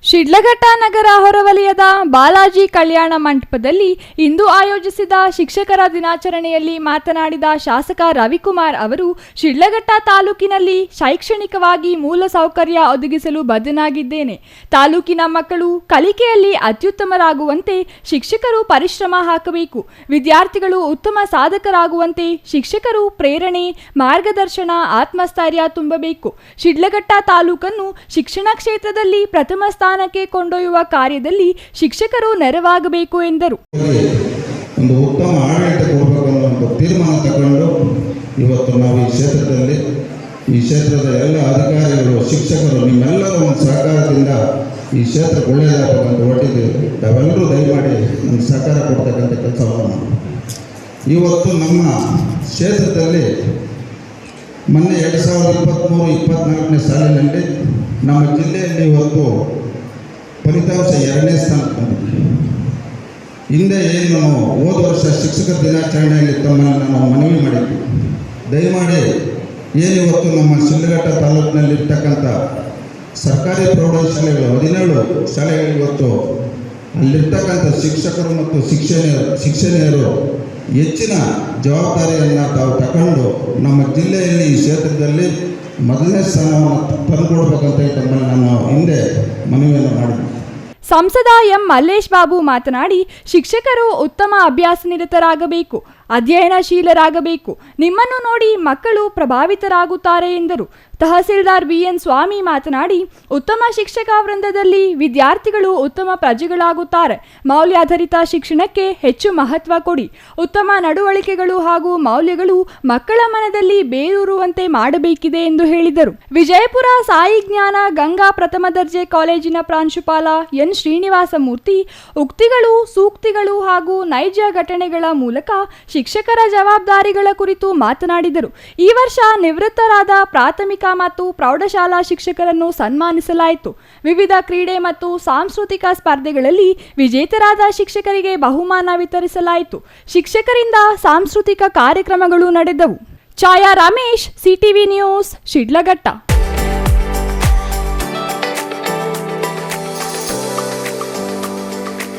ಶಿಡ್ಲಘಟ್ಟ ನಗರ ಹೊರವಲಯದ ಬಾಲಾಜಿ ಕಲ್ಯಾಣ ಮಂಟಪದಲ್ಲಿ ಇಂದು ಆಯೋಜಿಸಿದ ಶಿಕ್ಷಕರ ದಿನಾಚರಣೆಯಲ್ಲಿ ಮಾತನಾಡಿದ ಶಾಸಕ ರವಿಕುಮಾರ್ ಅವರು ಶಿಡ್ಲಘಟ್ಟ ತಾಲೂಕಿನಲ್ಲಿ ಶೈಕ್ಷಣಿಕವಾಗಿ ಮೂಲಸೌಕರ್ಯ ಒದಗಿಸಲು ಬದ್ಧನಾಗಿದ್ದೇನೆ. ತಾಲೂಕಿನ ಮಕ್ಕಳು ಕಲಿಕೆಯಲ್ಲಿ ಅತ್ಯುತ್ತಮರಾಗುವಂತೆ ಶಿಕ್ಷಕರು ಪರಿಶ್ರಮ ಹಾಕಬೇಕು. ವಿದ್ಯಾರ್ಥಿಗಳು ಉತ್ತಮ ಸಾಧಕರಾಗುವಂತೆ ಶಿಕ್ಷಕರು ಪ್ರೇರಣೆ, ಮಾರ್ಗದರ್ಶನ, ಆತ್ಮಸ್ಥೈರ್ಯ ತುಂಬಬೇಕು. ಶಿಡ್ಲಘಟ್ಟ ತಾಲೂಕನ್ನು ಶಿಕ್ಷಣ ಕ್ಷೇತ್ರದಲ್ಲಿ ಪ್ರಥಮ ಸ್ಥಾನಕ್ಕೆ ಕೊಂಡೊಯ್ಯುವ ಕಾರ್ಯದಲ್ಲಿ ಶಿಕ್ಷಕರು ನೆರವಾಗಬೇಕು ಎಂದರು. ಒಂದು ಉತ್ತಮ ಆಡಳಿತ ಕೊಡಬೇಕು ಅನ್ನೋ ಒಂದು ತೀರ್ಮಾನ ತಗೊಂಡು ಇವತ್ತು ನಾವು ಈ ಕ್ಷೇತ್ರದ ಎಲ್ಲ ಅಧಿಕಾರಿಗಳು, ಶಿಕ್ಷಕರು ನಿಮ್ಮೆಲ್ಲರ ಒಂದು ಸಹಕಾರದಿಂದ ಈ ಕ್ಷೇತ್ರಕ್ಕೆ ಒಳ್ಳೆಯದಾಗಬೇಕಂತ ಹೊರಟಿದ್ದೇವೆ. ತಾವೆಲ್ಲರೂ ದಯಮಾಡಿ ನಮ್ಗೆ ಸಹಕಾರ ಕೊಡ್ತಕ್ಕಂಥ ಕೆಲಸವನ್ನು ಮಾಡಿ. ಇವತ್ತು ನಮ್ಮ ಕ್ಷೇತ್ರದಲ್ಲಿ ಮೊನ್ನೆ 2023-24ನೇ ಸಾಲಿನಲ್ಲಿ ನಮ್ಮ ಜಿಲ್ಲೆಯಲ್ಲಿ ಇವತ್ತು ಫಲಿತಾಂಶ 2ನೇ ಸ್ಥಾನಕ್ಕೆ ಬಂದಿದೆ. ಹಿಂದೆ ಏನು ಹೋದ ವರ್ಷ ಶಿಕ್ಷಕರ ದಿನಾಚರಣೆಯಲ್ಲಿ ತಮ್ಮನ್ನು ನಾವು ಮನವಿ ಮಾಡಿದ್ವಿ. ದಯಮಾಡಿ ಏನಿವತ್ತು ನಮ್ಮ ಶಿಡ್ಲಘಟ್ಟ ತಾಲೂಕಿನಲ್ಲಿರ್ತಕ್ಕಂಥ ಸರ್ಕಾರಿ ಪ್ರೌಢಶಾಲೆಗಳು 17 ಶಾಲೆಗಳಿವತ್ತು ಅಲ್ಲಿರ್ತಕ್ಕಂಥ ಶಿಕ್ಷಕರು ಮತ್ತು ಶಿಕ್ಷಣಿಯರು ಹೆಚ್ಚಿನ ಜವಾಬ್ದಾರಿಯನ್ನು ತಾವು ತಗೊಂಡು ನಮ್ಮ ಜಿಲ್ಲೆಯಲ್ಲಿ ಈ ಕ್ಷೇತ್ರದಲ್ಲಿ ಮೊದಲನೇ ಸ್ಥಾನವನ್ನು ತಂದುಕೊಡ್ಬೇಕಂತ ತಮ್ಮಲ್ಲಿ ನಾನು ಹಿಂದೆ ಮನವಿಯನ್ನು ಮಾಡಿದ್ದೆ. ಸಂಸದ ಎಂ ಮಲ್ಲೇಶ್ ಬಾಬು ಮಾತನಾಡಿ, ಶಿಕ್ಷಕರು ಉತ್ತಮ ಅಭ್ಯಾಸ ನಿರತರಾಗಬೇಕು, ಅಧ್ಯಯನಶೀಲರಾಗಬೇಕು. ನಿಮ್ಮನ್ನು ನೋಡಿ ಮಕ್ಕಳು ಪ್ರಭಾವಿತರಾಗುತ್ತಾರೆ ಎಂದರು. ತಹಸೀಲ್ದಾರ್ ಬಿಎನ್ ಸ್ವಾಮಿ ಮಾತನಾಡಿ, ಉತ್ತಮ ಶಿಕ್ಷಕ ವೃಂದದಲ್ಲಿ ವಿದ್ಯಾರ್ಥಿಗಳು ಉತ್ತಮ ಪ್ರಜೆಗಳಾಗುತ್ತಾರೆ. ಮೌಲ್ಯಾಧಾರಿತ ಶಿಕ್ಷಣಕ್ಕೆ ಹೆಚ್ಚು ಮಹತ್ವ ಕೊಡಿ. ಉತ್ತಮ ನಡವಳಿಕೆಗಳು ಹಾಗೂ ಮೌಲ್ಯಗಳು ಮಕ್ಕಳ ಮನದಲ್ಲಿ ಬೇರೂರುವಂತೆ ಮಾಡಬೇಕಿದೆ ಎಂದು ಹೇಳಿದರು. ವಿಜಯಪುರ ಸಾಯಿ ಜ್ಞಾನ ಗಂಗಾ ಪ್ರಥಮ ದರ್ಜೆ ಕಾಲೇಜಿನ ಪ್ರಾಂಶುಪಾಲ ಎನ್ ಶ್ರೀನಿವಾಸ ಮೂರ್ತಿ ಉಕ್ತಿಗಳು, ಸೂಕ್ತಿಗಳು ಹಾಗೂ ನೈಜ ಘಟನೆಗಳ ಮೂಲಕ ಶಿಕ್ಷಕರ ಜವಾಬ್ದಾರಿಗಳ ಕುರಿತು ಮಾತನಾಡಿದರು. ಈ ವರ್ಷ ನಿವೃತ್ತರಾದ ಪ್ರಾಥಮಿಕ ಮತ್ತು ಪ್ರೌಢಶಾಲಾ ಶಿಕ್ಷಕರನ್ನು ಸನ್ಮಾನಿಸಲಾಯಿತು. ವಿವಿಧ ಕ್ರೀಡೆ ಮತ್ತು ಸಾಂಸ್ಕೃತಿಕ ಸ್ಪರ್ಧೆಗಳಲ್ಲಿ ವಿಜೇತರಾದ ಶಿಕ್ಷಕರಿಗೆ ಬಹುಮಾನ ವಿತರಿಸಲಾಯಿತು. ಶಿಕ್ಷಕರಿಂದ ಸಾಂಸ್ಕೃತಿಕ ಕಾರ್ಯಕ್ರಮಗಳು ನಡೆದವು. ಛಾಯಾ ರಮೇಶ್, ಸಿಟಿವಿ ನ್ಯೂಸ್, ಶಿಡ್ಲಘಟ್ಟ.